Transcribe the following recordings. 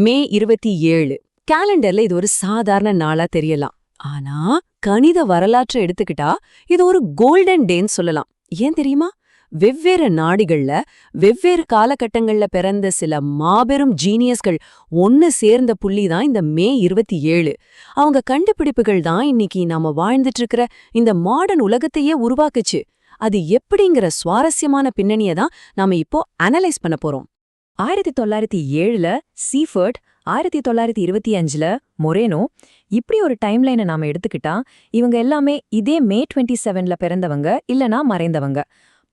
மே 27 கேலண்டர்ல இது ஒரு சாதாரண நாளா தெரியலாம். ஆனா கணித வரலாற்றை எடுத்துக்கிட்டா இது ஒரு கோல்டன் டேன்னு சொல்லலாம். ஏன் தெரியுமா? வெவ்வேறு நாடுகள்ல வெவ்வேறு காலகட்டங்கள்ல பிறந்த சில மாபெரும் ஜீனியஸ்கள் ஒன்னு சேர்ந்த புள்ளிதான் இந்த மே 27. அவங்க கண்டுபிடிப்புகள் தான் இன்னைக்கு நாம வாழ்ந்துட்டு இருக்கிற இந்த மாடர்ன் உலகத்தையே உருவாக்குச்சு. அது எப்படிங்கிற சுவாரஸ்யமான பின்னணியை தான் நாம இப்போ அனலைஸ் பண்ண போறோம். 1907ல சீஃபர்ட், 1925ல மொரேனோ, இப்படி ஒரு டைம்லைனை நாம எடுத்துக்கிட்டா இவங்க எல்லாமே இதே மே 27ல பிறந்தவங்க இல்லனா மறைந்தவங்க.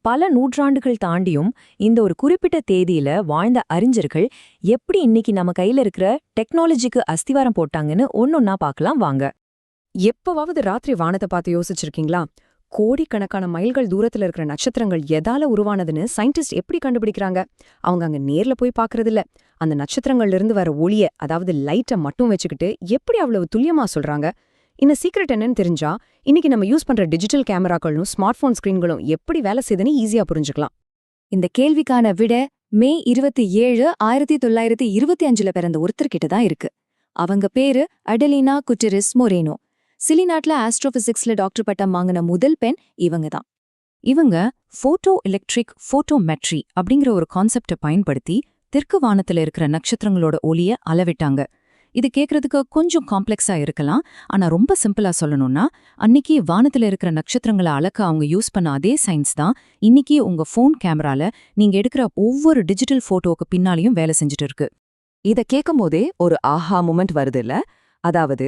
பல நூற்றாண்டுகள் தாண்டியும் இந்த ஒரு குறிப்பிட்ட தேதியில வாழ்ந்த அறிஞர்கள் எப்படி இன்னைக்கு நம்ம கையில இருக்கிற டெக்னாலஜிக்கு அஸ்திவாரம் போட்டாங்கன்னு ஒன்னொன்னா பார்க்கலாம் வாங்க. எப்பவாவது ராத்திரி வானத்தை பார்த்து யோசிச்சிருக்கீங்களா? கோடிக்கணக்கான மைல்கள் தூரத்துல இருக்கிற நட்சத்திரங்கள் எதால உருவானதுன்னு சயின்டிஸ்ட் எப்படி கண்டுபிடிக்கிறாங்க? அவங்க அங்க நேர்ல போய் பாக்குறதில்ல. அந்த நட்சத்திரங்கள்ல இருந்து வர ஒளிய, அதாவது லைட்டை மட்டும் வச்சுக்கிட்டு எப்படி அவ்வளவு துல்லியமா சொல்றாங்க? இந்த சீக்ரெட் என்னன்னு தெரிஞ்சா இன்னைக்கு நம்ம யூஸ் பண்ற டிஜிட்டல் கேமராக்களும் ஸ்மார்ட் போன் ஸ்கிரீன்களும் எப்படி வேலை செய்யுதுன்னு ஈஸியா புரிஞ்சுக்கலாம். இந்த கேள்விக்கான விட மே 27, 1925ல பிறந்த ஒருத்தர்கிட்ட தான் இருக்கு. அவங்க பேரு அடெலினா குட்டெரெஸ் மொரேனோ. சிலி நாட்டுல ஆஸ்ட்ரோபிசிக்ஸ்ல டாக்டர் பட்டம் வாங்கின முதல் பெண் இவங்க தான். இவங்க போட்டோ எலக்ட்ரிக் போட்டோமெட்ரி அப்படிங்கிற ஒரு கான்செப்டை பயன்படுத்தி தெற்கு வானத்துல இருக்கிற நட்சத்திரங்களோட ஒளிய அளவிட்டாங்க. இது கேட்கறதுக்கு கொஞ்சம் காம்ப்ளெக்ஸா இருக்கலாம், ஆனா ரொம்ப சிம்பிளா சொல்லணும்னா அன்னைக்கு வானத்துல இருக்கிற நட்சத்திரங்களை அளக்க அவங்க யூஸ் பண்ண அதே சயின்ஸ் தான் இன்னைக்கு உங்க போன் கேமரால நீங்க எடுக்கிற ஒவ்வொரு டிஜிட்டல் போட்டோவுக்கு பின்னாலையும் வேலை செஞ்சுட்டு இருக்கு. இத கேட்கும் போதே ஒரு ஆஹா மூமெண்ட் வருது இல்ல? அதாவது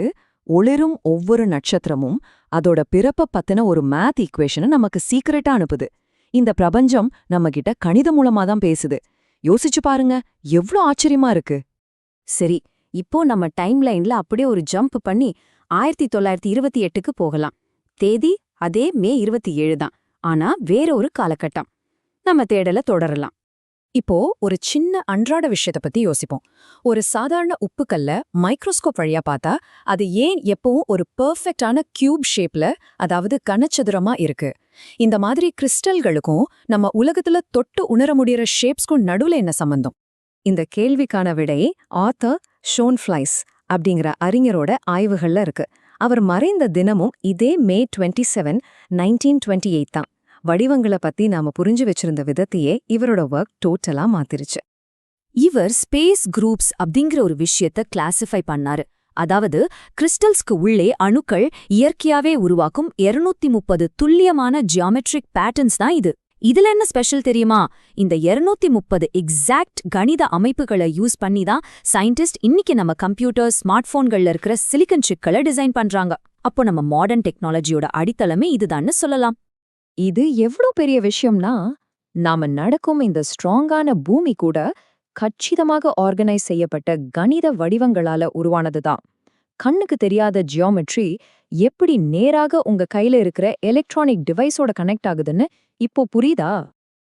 ஒளிரும் ஒவ்வொரு நட்சத்திரமும் அதோட பிறப்ப பத்தின ஒரு மேத் ஈக்குவேஷனை நமக்கு சீக்கிரட்டா அனுப்புது. இந்த பிரபஞ்சம் நம்ம கிட்ட கணித மூலமா தான் பேசுது. யோசிச்சு பாருங்க, எவ்ளோ ஆச்சரியமா இருக்கு. சரி, இப்போ நம்ம டைம்லைன்ல அப்படியே ஒரு ஜம்ப் பண்ணி 1928க்கு போகலாம். தேதி அதே மே 27 தான், ஆனா வேற ஒரு காலகட்டம். நம்ம தேடல தொடரலாம். இப்போ ஒரு சின்ன அன்றாட விஷயத்தை பத்தி யோசிப்போம். ஒரு சாதாரண உப்புக்கல்ல மைக்ரோஸ்கோப் வழியா பார்த்தா அது ஏன் எப்பவும் ஒரு பெர்ஃபெக்டான கியூப் ஷேப்ல, அதாவது கனச்சதுரமா இருக்கு? இந்த மாதிரி கிறிஸ்டல்களுக்கும் நம்ம உலகத்துல தொட்டு உணர முடியற ஷேப்ஸ்க்கும் நடுவுல என்ன சம்பந்தம்? இந்த கேள்விக்கான விடை ஆத்தர் ஷோன்ஃப்ளைஸ் அப்படிங்கிற அறிஞரோட ஆய்வுகள்ல இருக்கு. அவர் மறைந்த தினமும் இதே மே 27, 1928 தான். வடிவங்களை பத்தி நாம புரிஞ்சு வச்சிருந்த விதத்தையே இவரோட ஒர்க் டோட்டலா மாத்திருச்சு. இவர் ஸ்பேஸ் குரூப்ஸ் அப்படிங்கிற ஒரு விஷயத்த கிளாசிஃபை பண்ணாரு. அதாவது கிறிஸ்டல்ஸ்க்கு உள்ளே அணுக்கள் இயற்கையாவே உருவாக்கும் 230 துல்லியமான ஜியாமெட்ரிக் பேட்டர்ன்ஸ் தான் இது. இதுல என்ன ஸ்பெஷல் தெரியுமா? இந்த 230 எக்ஸாக்ட் கணித அமைப்புகளை யூஸ் பண்ணி தான் சயின்டிஸ்ட் இன்னைக்கு நம்ம கம்ப்யூட்டர், ஸ்மார்ட் போன்கள்ல இருக்கிற சிலிக்கன் சிப்களை டிசைன் பண்றாங்க. அப்போ நம்ம மாடர்ன் டெக்னாலஜியோட அடித்தளமே இதுதான்னு சொல்லலாம். இது எவ்ளோ பெரிய விஷயம்னா, நாம நடக்கும் இந்த ஸ்ட்ராங்கான பூமி கூட கச்சிதமாக ஆர்கனைஸ் செய்யப்பட்ட கணித வடிவங்களால உருவானதுதான். கண்ணுக்கு தெரியாத ஜியோமெட்ரி எப்படி நேராக உங்க கையில இருக்கிற எலக்ட்ரானிக் டிவைஸோட கனெக்ட் ஆகுதுன்னு இப்போ புரியுதா?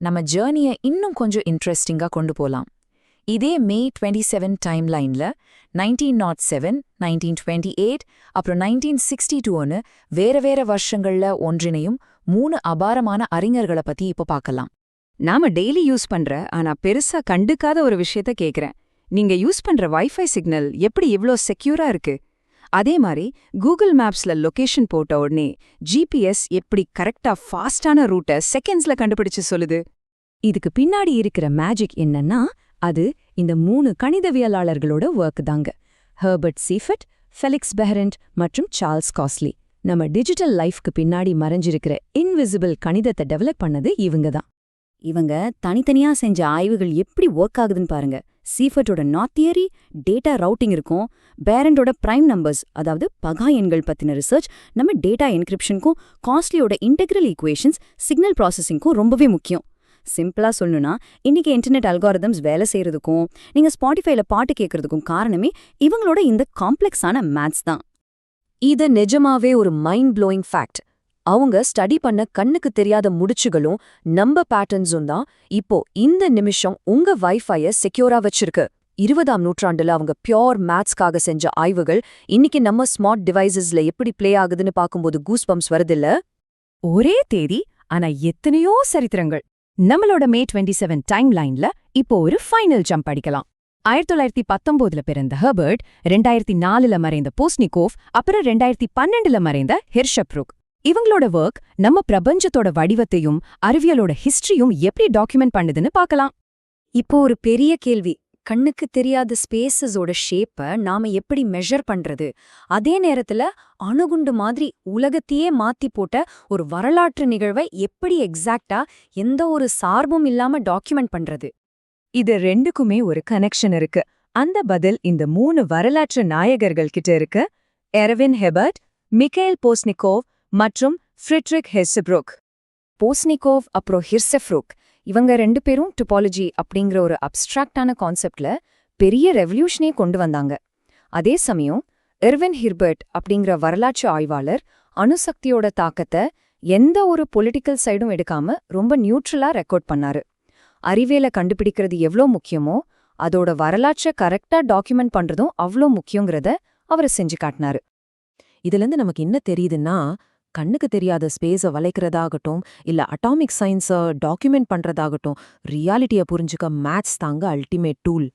நம்ம ஜேர்னியை இன்னும் கொஞ்சம் இன்ட்ரெஸ்டிங்கா கொண்டு போலாம். இதே மே 27 டைம்லைன்ல 1907, 1928 அப்புறம் 1962ன்னு வேற வருஷங்கள்ல ஒன்றினையும் 3 அபாரமான அறிஞர்களை பத்தி இப்போ பார்க்கலாம். நாம டெய்லி யூஸ் பண்ற ஆனா பெருசா கண்டுக்காத ஒரு விஷயத்த கேக்குறேன். நீங்க யூஸ் பண்ற வைஃபை சிக்னல் எப்படி இவ்ளோ செக்யூரா இருக்கு? அதே மாதிரி கூகுள் மேப்ஸ்ல லொகேஷன் போட்ட உடனே ஜிபிஎஸ் எப்படி கரெக்டா ஃபாஸ்டான ரூட்டை செகண்ட்ஸ்ல கண்டுபிடிச்சு சொல்லுது? இதுக்கு பின்னாடி இருக்கிற மேஜிக் என்னன்னா, அது இந்த 3 கணிதவியலாளர்களோட ஒர்க் தாங்க. ஹெர்பர்ட் சீஃபர்ட், ஃபெலிக்ஸ் பெஹரண்ட் மற்றும் சார்ல்ஸ் காஸ்லி. நம்ம டிஜிட்டல் லைஃப்க்கு பின்னாடி மறைஞ்சிருக்கிற இன்விசிபிள் கணிதத்தை டெவலப் பண்ணது இவங்க தான். இவங்க தனித்தனியா செஞ்ச ஆய்வுகள் எப்படி ஒர்க் ஆகுதுன்னு பாருங்க. சீஃபர்ட்டோட நாட் தியரி, டேட்டா ரவுட்டிங் இருக்கும். பேரண்டோட பிரைம் நம்பர்ஸ், அதாவது பகா எண்கள் பத்தின ரிசர்ச் நம்ம டேட்டா என்கிரிப்ஷனுக்கும், காஸ்ட்லியோட இன்டெக்ரல் ஈக்குவேஷன்ஸ் சிக்னல் ப்ராசஸிங்க்கும் ரொம்பவே முக்கியம். சிம்பிளா சொல்லணும்னா, இன்னைக்கு இன்டர்நெட் அல்காரிதம்ஸ் வேலை செய்யறதுக்கும் நீங்க ஸ்பாட்டிஃபைல பாட்டு கேட்கறதுக்கும் காரணமே இவங்களோட இந்த காம்ப்ளெக்ஸான மேத்ஸ் தான். இது நிஜமாவே ஒரு மைண்ட் ப்ளோயிங் ஃபேக்ட். அவங்க ஸ்டடி பண்ண கண்ணுக்கு தெரியாத முடிச்சுகளும் நம்ப பேட்டர்ன்ஸும் தான் இப்போ இந்த நிமிஷம் உங்க வைஃபைய செக்யூரா வச்சிருக்கு. 20ஆம் நூற்றாண்டுல அவங்க பியோர் மேத்ஸ்க்காக செஞ்ச ஆய்வுகள் இன்னைக்கு நம்ம ஸ்மார்ட் டிவைசஸ்ல எப்படி பிளே ஆகுதுன்னு பார்க்கும்போது கூஸ்பம்ஸ் வருதில்ல? ஒரே தேதி, ஆனா எத்தனையோ சரித்திரங்கள். நம்மளோட மே 27 டைம்லைன்ல இப்போ ஒரு ஃபைனல் ஜம்ப் அடிக்கலாம். 1919 பிறந்த ஹெர்பர்ட், 2004 மறைந்த போஸ்னிகோவ், அப்புறம் 2012 மறைந்த ஹிர்ஷப்ருக். இவங்களோட ஒர்க் நம்ம பிரபஞ்சத்தோட வடிவத்தையும் அறிவியலோட ஹிஸ்டரியும் எப்படி டாக்குமெண்ட் பண்ணுதுன்னு பார்க்கலாம். இப்போ ஒரு பெரிய கேள்வி, கண்ணுக்கு தெரியாத ஸ்பேசஸோட ஷேப்ப நாம எப்படி மெஷர் பண்றது? அதே நேரத்துல அணுகுண்டு மாதிரி உலகத்தையே மாத்தி போட்ட ஒரு வரலாற்று நிகழ்வை எப்படி எக்ஸாக்ட்டா எந்த ஒரு சார்பும் இல்லாம டாக்குமெண்ட் பண்றது? இது ரெண்டுக்குமே ஒரு கனெக்ஷன் இருக்கு. அந்த பதில் இந்த 3 வரலாற்று நாயகர்கள் கிட்ட இருக்கு. எர்வின் ஹெபர்ட், மிக்கேல் போஸ்னிகோவ் மற்றும் ஃப்ரிட்ரிக் ஹெர்ஷப்ருக். போஸ்னிகோவ் அப்புறம் ஹிர்ஷப்ருக் இவங்க 2 பேரும் டுபாலஜி அப்படிங்கிற ஒரு அப்ஸ்ட்ராக்டான கான்செப்ட்ல பெரிய ரெவல்யூஷனே கொண்டு வந்தாங்க. அதே சமயம் எர்வின் ஹிர்பர்ட் அப்படிங்கிற வரலாற்று ஆய்வாளர் அணுசக்தியோட தாக்கத்தை எந்த ஒரு பொலிட்டிக்கல் சைடும் எடுக்காம ரொம்ப நியூட்ரலா ரெக்கார்ட் பண்ணாரு. அறிவியலை கண்டுபிடிக்கிறது எவ்ளோ முக்கியமோ அதோட வரலாற்றை கரெக்டா டாக்குமெண்ட் பண்றதும் அவ்ளோ முக்கியங்கிறத அவர் செஞ்சு காட்டினாரு. இதுலேருந்து நமக்கு என்ன தெரியுதுன்னா, கண்ணுக்கு தெரியாத ஸ்பேஸை வளைக்கிறதாகட்டும் இல்ல அட்டாமிக் சயின்ஸை டாக்குமெண்ட் பண்றதாகட்டும், ரியாலிட்டியை புரிஞ்சுக்க மேத்ஸ் தாங்க அல்டிமேட் டூல்.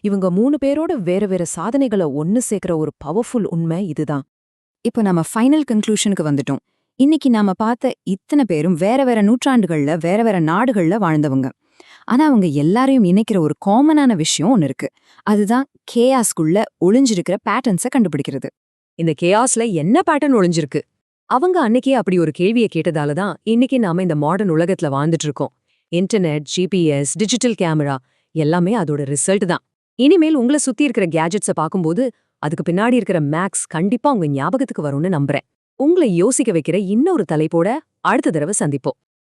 இவங்க 3 பேரோட வேற வேற சாதனைகளை ஒன்னு சேர்க்கிற ஒரு பவர்ஃபுல் உண்மை இதுதான். இப்போ நம்ம ஃபைனல் கன்க்ளூஷனுக்கு வந்துட்டோம். இன்னைக்கு நாம பார்த்த இத்தனை பேரும் வேற வேற நூற்றாண்டுகள்ல வேற வேற நாடுகள்ல வாழ்ந்தவங்க. ஆனா அவங்க எல்லாரையும் இணைக்கிற ஒரு காமனான விஷயம் ஒன்னு இருக்கு. அதுதான் கேயாஸ்குள்ள ஒளிஞ்சிருக்கிற பேட்டர்ன்ஸை கண்டுபிடிக்கிறது. இந்த கேயாஸ்ல என்ன பேட்டர்ன் ஒளிஞ்சிருக்கு? அவங்க அன்னைக்கே அப்படி ஒரு கேள்வியை கேட்டதால தான் இன்னைக்கு நாம இந்த மாடர்ன் உலகத்துல வாழ்ந்துட்டு இருக்கோம். இன்டர்நெட், ஜிபிஎஸ், டிஜிட்டல் கேமரா எல்லாமே அதோட ரிசல்ட் தான். இனிமேல் உங்களை சுத்தி இருக்கிற கேஜெட்ஸை பார்க்கும்போது அதுக்கு பின்னாடி இருக்கிற மேக்ஸ் கண்டிப்பா உங்க ஞாபகத்துக்கு வரும்னு நம்புறேன். உங்களை யோசிக்க வைக்கிற இன்னொரு தலைப்போட அடுத்த தடவை சந்திப்போம்.